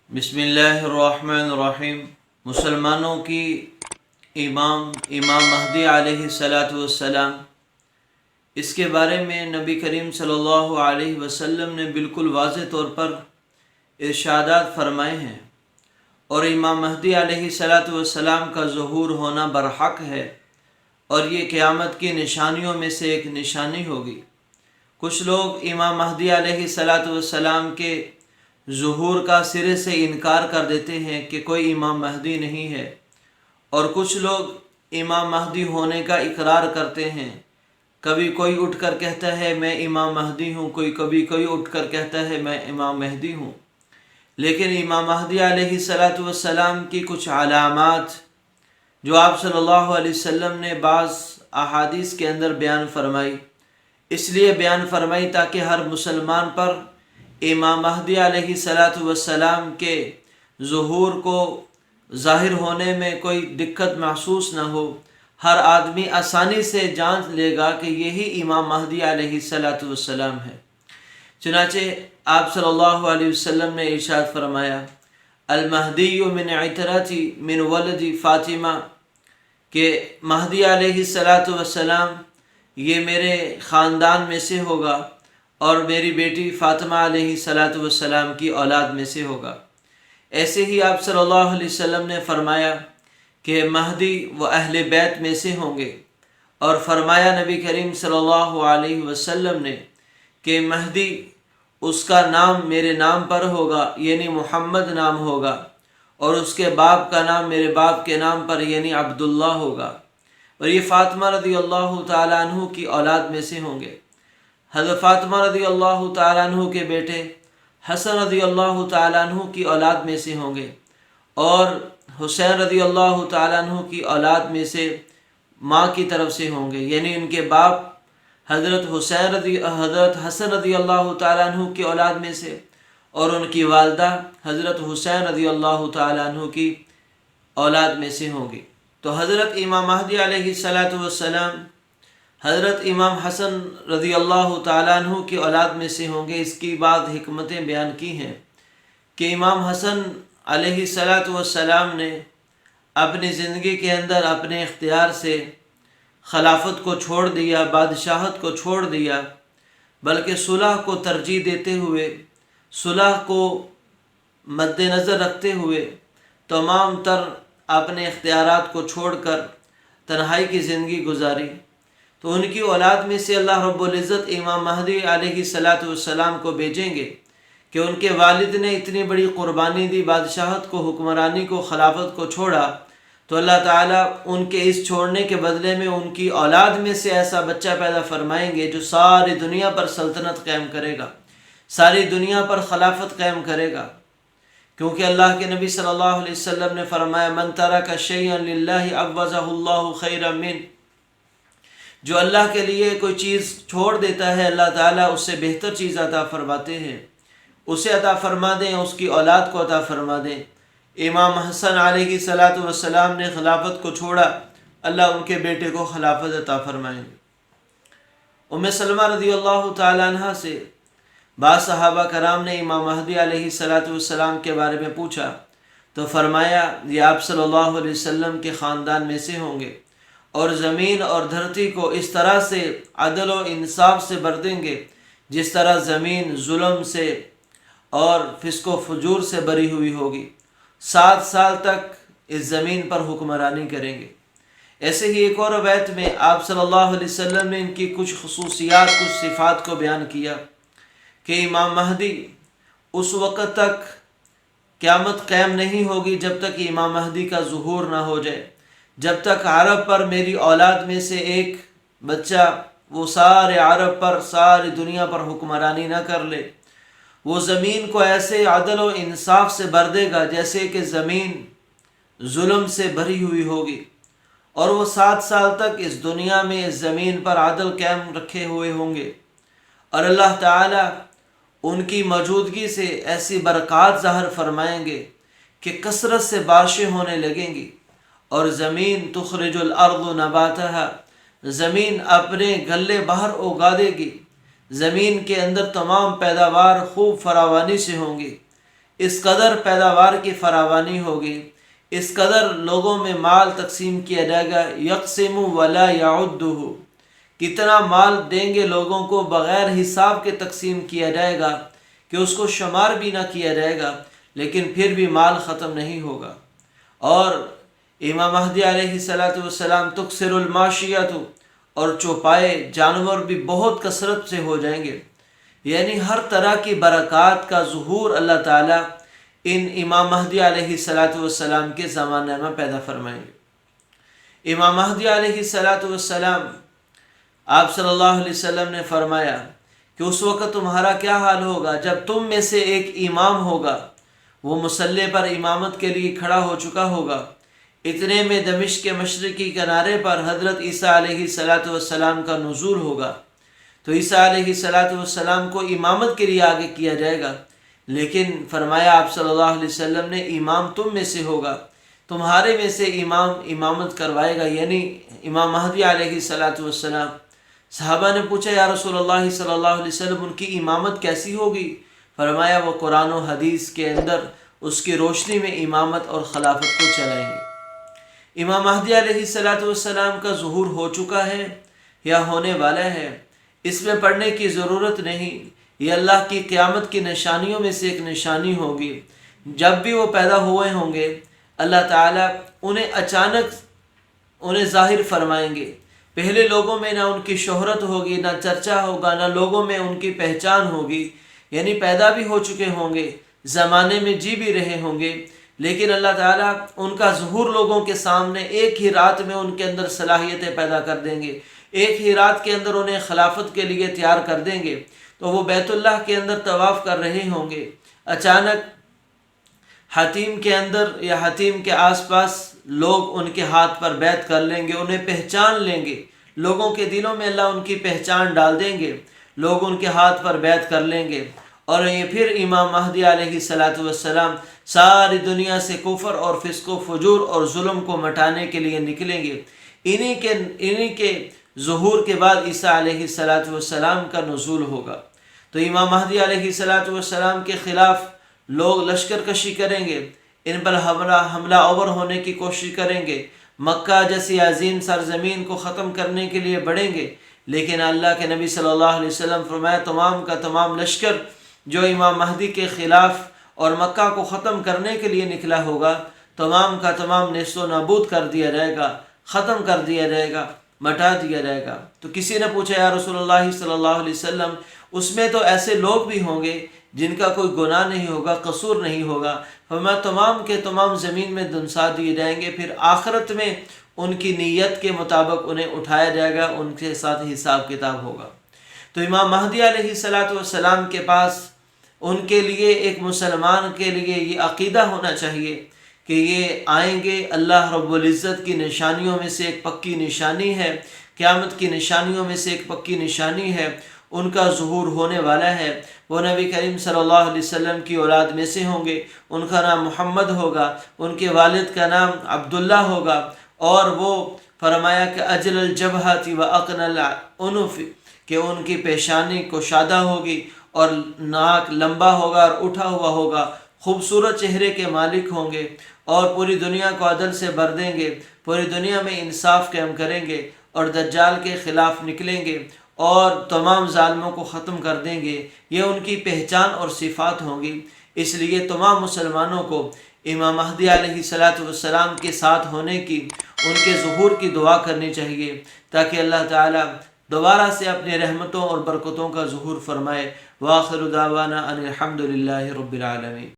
بسم اللہ الرحمن الرحیم۔ مسلمانوں کی امام مہدی علیہ السلام، اس کے بارے میں نبی کریم صلی اللہ علیہ وسلم نے بالکل واضح طور پر ارشادات فرمائے ہیں، اور امام مہدی علیہ السلام کا ظہور ہونا برحق ہے، اور یہ قیامت کی نشانیوں میں سے ایک نشانی ہوگی۔ کچھ لوگ امام مہدی علیہ السلام کے ظہور کا سرے سے انکار کر دیتے ہیں کہ کوئی امام مہدی نہیں ہے، اور کچھ لوگ امام مہدی ہونے کا اقرار کرتے ہیں۔ کبھی کوئی اٹھ کر کہتا ہے میں امام مہدی ہوں، کبھی کوئی اٹھ کر کہتا ہے میں امام مہدی ہوں۔ لیکن امام مہدی علیہ السلام کی کچھ علامات جو آپ صلی اللہ علیہ وسلم نے بعض احادیث کے اندر بیان فرمائی، اس لیے بیان فرمائی تاکہ ہر مسلمان پر امام مہدی علیہ السلام کے ظہور کو ظاہر ہونے میں کوئی دقت محسوس نہ ہو۔ ہر آدمی آسانی سے جان لے گا کہ یہی امام مہدی علیہ السلام ہے۔ چنانچہ آپ صلی اللہ علیہ وسلم نے ارشاد فرمایا، المہدی من عترتی من ولد فاطمہ، کہ مہدی علیہ السلام یہ میرے خاندان میں سے ہوگا اور میری بیٹی فاطمہ علیہ السلام کی اولاد میں سے ہوگا۔ ایسے ہی آپ صلی اللہ علیہ وسلم نے فرمایا کہ مہدی وہ اہل بیت میں سے ہوں گے، اور فرمایا نبی کریم صلی اللہ علیہ وسلم نے کہ مہدی اس کا نام میرے نام پر ہوگا، یعنی محمد نام ہوگا، اور اس کے باپ کا نام میرے باپ کے نام پر یعنی عبداللہ ہوگا، اور یہ فاطمہ رضی اللہ تعالیٰ عنہ کی اولاد میں سے ہوں گے۔ حضرت فاطمہ رضی اللہ تعالیٰ عنہ کے بیٹے حسن رضی اللہ تعالیٰ عنہ کی اولاد میں سے ہوں گے، اور حسین رضی اللہ تعالیٰ عنہ کی اولاد میں سے ماں کی طرف سے ہوں گے، یعنی ان کے باپ حضرت حسن رضی اللہ تعالیٰ عنہ کی اولاد میں سے، اور ان کی والدہ حضرت حسین رضی اللہ تعالیٰ عنہ کی اولاد میں سے ہوں گی۔ تو حضرت امام مہدی علیہ السلام حضرت امام حسن رضی اللہ تعالیٰ عنہ کی اولاد میں سے ہوں گے۔ اس کی بعض حکمتیں بیان کی ہیں کہ امام حسن علیہ السلام نے اپنی زندگی کے اندر اپنے اختیار سے خلافت کو چھوڑ دیا، بادشاہت کو چھوڑ دیا، بلکہ صلح کو ترجیح دیتے ہوئے، صلح کو مد نظر رکھتے ہوئے تمام تر اپنے اختیارات کو چھوڑ کر تنہائی کی زندگی گزاری۔ تو ان کی اولاد میں سے اللہ رب العزت امام مہدی علیہ السلام کو بھیجیں گے کہ ان کے والد نے اتنی بڑی قربانی دی، بادشاہت کو، حکمرانی کو، خلافت کو چھوڑا، تو اللہ تعالیٰ ان کے اس چھوڑنے کے بدلے میں ان کی اولاد میں سے ایسا بچہ پیدا فرمائیں گے جو ساری دنیا پر سلطنت قائم کرے گا، ساری دنیا پر خلافت قائم کرے گا۔ کیونکہ اللہ کے نبی صلی اللہ علیہ وسلم نے فرمایا من ترک شیئا للہ عوضہ اللہ خیرا منہ، جو اللہ کے لیے کوئی چیز چھوڑ دیتا ہے اللہ تعالیٰ اس سے بہتر چیز عطا فرماتے ہیں، اسے عطا فرما دیں، اس کی اولاد کو عطا فرما دیں۔ امام حسن علیہ السلام نے خلافت کو چھوڑا، اللہ ان کے بیٹے کو خلافت عطا فرمائیں گے۔ ام سلمہ رضی اللہ تعالیٰ عنہ سے بعض صحابہ کرام نے امام مہدی علیہ السلام کے بارے میں پوچھا، تو فرمایا یہ آپ صلی اللہ علیہ وسلم کے خاندان میں سے ہوں گے، اور زمین اور دھرتی کو اس طرح سے عدل و انصاف سے بھر دیں گے جس طرح زمین ظلم سے اور فسق و فجور سے بری ہوئی ہوگی، 7 سال تک اس زمین پر حکمرانی کریں گے۔ ایسے ہی ایک اور روایت میں آپ صلی اللہ علیہ وسلم نے ان کی کچھ خصوصیات، کچھ صفات کو بیان کیا کہ امام مہدی اس وقت تک قیامت قائم نہیں ہوگی جب تک امام مہدی کا ظہور نہ ہو جائے، جب تک عرب پر میری اولاد میں سے ایک بچہ وہ سارے عرب پر، ساری دنیا پر حکمرانی نہ کر لے۔ وہ زمین کو ایسے عدل و انصاف سے بھر دے گا جیسے کہ زمین ظلم سے بھری ہوئی ہوگی، اور وہ 7 سال تک اس دنیا میں اس زمین پر عدل قائم رکھے ہوئے ہوں گے، اور اللہ تعالیٰ ان کی موجودگی سے ایسی برکات ظاہر فرمائیں گے کہ کثرت سے بارشیں ہونے لگیں گی، اور زمین تخرج الارض نباتہا، زمین اپنے غلے باہر اگا دے گی، زمین کے اندر تمام پیداوار خوب فراوانی سے ہوں گی۔ اس قدر پیداوار کی فراوانی ہوگی، اس قدر لوگوں میں مال تقسیم کیا جائے گا، یقسم ولا یعدہ، کتنا مال دیں گے لوگوں کو بغیر حساب کے تقسیم کیا جائے گا کہ اس کو شمار بھی نہ کیا جائے گا، لیکن پھر بھی مال ختم نہیں ہوگا۔ اور امام مہدی علیہ السلام تکثر الماشیۃ، اور چوپائے جانور بھی بہت کثرت سے ہو جائیں گے، یعنی ہر طرح کی برکات کا ظہور اللہ تعالیٰ ان امام مہدی علیہ السلام کے زمانے میں پیدا فرمائیں گے۔ امام مہدی علیہ السلام، آپ صلی اللہ علیہ وسلم نے فرمایا کہ اس وقت تمہارا کیا حال ہوگا جب تم میں سے ایک امام ہوگا، وہ مصلی پر امامت کے لیے کھڑا ہو چکا ہوگا۔ اتنے میں دمشق کے مشرقی کنارے پر حضرت عیسیٰ علیہ السلام کا نزول ہوگا، تو عیسیٰ علیہ السلام کو امامت کے لیے آگے کیا جائے گا، لیکن فرمایا آپ صلی اللہ علیہ وسلم نے امام تم میں سے ہوگا، تمہارے میں سے امام امامت کروائے گا، یعنی امام مہدی علیہ السلام۔ صحابہ نے پوچھا یا رسول اللہ صلی اللہ علیہ وسلم ان کی امامت کیسی ہوگی؟ فرمایا وہ قرآن و حدیث کے اندر اس کی روشنی میں امامت اور خلافت کو چلائیں گے۔ امام مہدی علیہ السلام کا ظہور ہو چکا ہے یا ہونے والا ہے، اس میں پڑھنے کی ضرورت نہیں، یہ اللہ کی قیامت کی نشانیوں میں سے ایک نشانی ہوگی۔ جب بھی وہ پیدا ہوئے ہوں گے اللہ تعالیٰ انہیں اچانک ظاہر فرمائیں گے۔ پہلے لوگوں میں نہ ان کی شہرت ہوگی، نہ چرچا ہوگا، نہ لوگوں میں ان کی پہچان ہوگی، یعنی پیدا بھی ہو چکے ہوں گے، زمانے میں جی بھی رہے ہوں گے، لیکن اللہ تعالیٰ ان کا ظہور لوگوں کے سامنے ایک ہی رات میں ان کے اندر صلاحیتیں پیدا کر دیں گے، ایک ہی رات کے اندر انہیں خلافت کے لیے تیار کر دیں گے۔ تو وہ بیت اللہ کے اندر طواف کر رہے ہوں گے، اچانک حتیم کے اندر یا حتیم کے آس پاس لوگ ان کے ہاتھ پر بیعت کر لیں گے، انہیں پہچان لیں گے، لوگوں کے دلوں میں اللہ ان کی پہچان ڈال دیں گے، لوگ ان کے ہاتھ پر بیعت کر لیں گے، اور یہ پھر امام مہدی علیہ السلام ساری دنیا سے کفر اور فسق و فجور اور ظلم کو مٹانے کے لیے نکلیں گے۔ انہی کے ظہور کے بعد عیسیٰ علیہ السلام کا نزول ہوگا۔ تو امام مہدی علیہ السلام کے خلاف لوگ لشکر کشی کریں گے، ان پر حملہ آور ہونے کی کوشش کریں گے، مکہ جیسی عظیم سرزمین کو ختم کرنے کے لیے بڑھیں گے، لیکن اللہ کے نبی صلی اللہ علیہ وسلم فرمایا تمام کا تمام لشکر جو امام مہدی کے خلاف اور مکہ کو ختم کرنے کے لیے نکلا ہوگا، تمام کا تمام نیست و نابود کر دیا جائے گا، ختم کر دیا جائے گا، مٹا دیا جائے گا۔ تو کسی نے پوچھا یا رسول اللہ صلی اللہ علیہ وسلم اس میں تو ایسے لوگ بھی ہوں گے جن کا کوئی گناہ نہیں ہوگا، قصور نہیں ہوگا، فرمایا تمام کے تمام زمین میں دنسا دیے جائیں گے، پھر آخرت میں ان کی نیت کے مطابق انہیں اٹھایا جائے گا، ان کے ساتھ حساب کتاب ہوگا۔ تو امام مہدی علیہ السلام کے پاس ان کے لیے ایک مسلمان کے لیے یہ عقیدہ ہونا چاہیے کہ یہ آئیں گے، اللہ رب العزت کی نشانیوں میں سے ایک پکی نشانی ہے، قیامت کی نشانیوں میں سے ایک پکی نشانی ہے، ان کا ظہور ہونے والا ہے۔ وہ نبی کریم صلی اللہ علیہ وسلم کی اولاد میں سے ہوں گے، ان کا نام محمد ہوگا، ان کے والد کا نام عبداللہ ہوگا، اور وہ فرمایا کہ اجل الجبہۃ و اقن العنف، کہ ان کی پیشانی کشادہ ہوگی اور ناک لمبا ہوگا اور اٹھا ہوا ہوگا، خوبصورت چہرے کے مالک ہوں گے، اور پوری دنیا کو عدل سے بھر دیں گے، پوری دنیا میں انصاف قائم کریں گے، اور دجال کے خلاف نکلیں گے اور تمام ظالموں کو ختم کر دیں گے۔ یہ ان کی پہچان اور صفات ہوں گی۔ اس لیے تمام مسلمانوں کو امام مہدی علیہ السلام کے ساتھ ہونے کی، ان کے ظہور کی دعا کرنی چاہیے، تاکہ اللہ تعالیٰ دوبارہ سے اپنے رحمتوں اور برکتوں کا ظہور فرمائے۔ وآخر دعوانا ان الحمد للہ رب العالمین۔